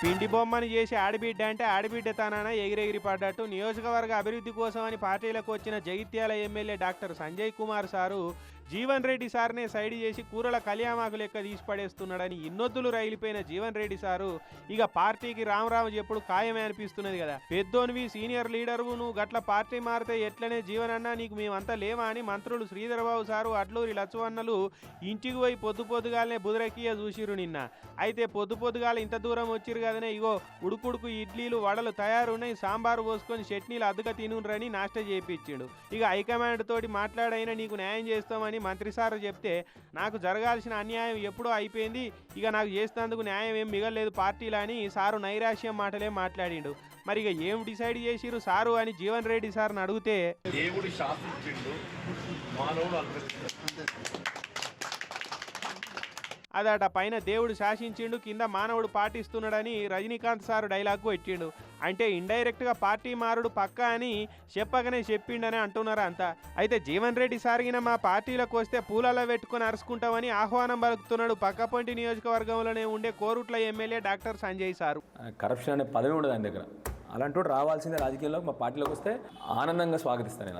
పిండి బొమ్మని చేసి ఆడబిడ్డ అంటే ఆడబిడ్డ తానాన ఎగిరెగిరి పడ్డట్టు నియోజకవర్గ అభివృద్ధి కోసమని పార్టీలకు వచ్చిన Jagtial MLA doctor Sanjay Kumar sir Jeevan Reddy సార్నే సైడ్ చేసి కూరల కళ్యామాకు లెక్క తీసి పడేస్తున్నాడని ఇన్నొద్దులు రైలిపోయిన జీవన్ రెడ్డి సారు ఇక పార్టీకి రామరామ చెప్పుడు ఖాయమే అనిపిస్తున్నది కదా. పెద్దోనివి సీనియర్ లీడర్వు, నువ్వు గట్ల పార్టీ మారితే ఎట్లనే జీవనన్నా నీకు మేమంతా లేవా అని మంత్రులు శ్రీధరబాబు సారు అడ్లూరి లచ్చవన్నలు ఇంటికి పోయి పొద్దుగాలనే బుదరకియ చూసిరు నిన్న. అయితే పొద్దుగాల ఇంత దూరం వచ్చిరు కదనే, ఇగో ఉడుకుడుకు ఇడ్లీలు వడలు తయారున్నాయి, సాంబారు పోసుకొని చట్నీలు అద్దుక తినురని నాష్ట చేయించిండు. ఇక హైకమాండ్ తోటి మాట్లాడైనా నీకు న్యాయం చేస్తామని మంత్రి సార్ చెప్తే నాకు జరగాల్సిన అన్యాయం ఎప్పుడో అయిపోయింది, ఇక నాకు చేసినందుకు న్యాయం ఏం మిగలేదు పార్టీలు అని సారు నైరాశ్యం మాటలే మాట్లాడిండు. మరి ఇక ఏం డిసైడ్ చేసిరు సారు అని జీవన్ రెడ్డి సార్ని అడిగితే దేవుడి శాసించిండు, మానవుడు అనుగ్రహించాడు. అదట పైన దేవుడు శాసించిండు, కింద మానవుడు పాటిస్తున్నాడని రజనీకాంత్ సారు డైలాగ్ పెట్టిండు. అంటే ఇండైరెక్ట్గా పార్టీ మారుడు పక్కా అని చెప్పగానే చెప్పిండని అంటున్నారు అంతా. అయితే జీవన్ రెడ్డి సారిగిన మా పార్టీలకు వస్తే పూలలో పెట్టుకుని అరుచుకుంటామని ఆహ్వానం పలుకుతున్నాడు పక్కపొంటి నియోజకవర్గంలోనే ఉండే Korutla MLA doctor Sanjay sir. Corruption అనే పదవి ఉండదు ఆయన దగ్గర. అలాంటి రావాల్సిందే రాజకీయాల్లో మా పార్టీలోకి వస్తే ఆనందంగా స్వాగతిస్తాను నేను.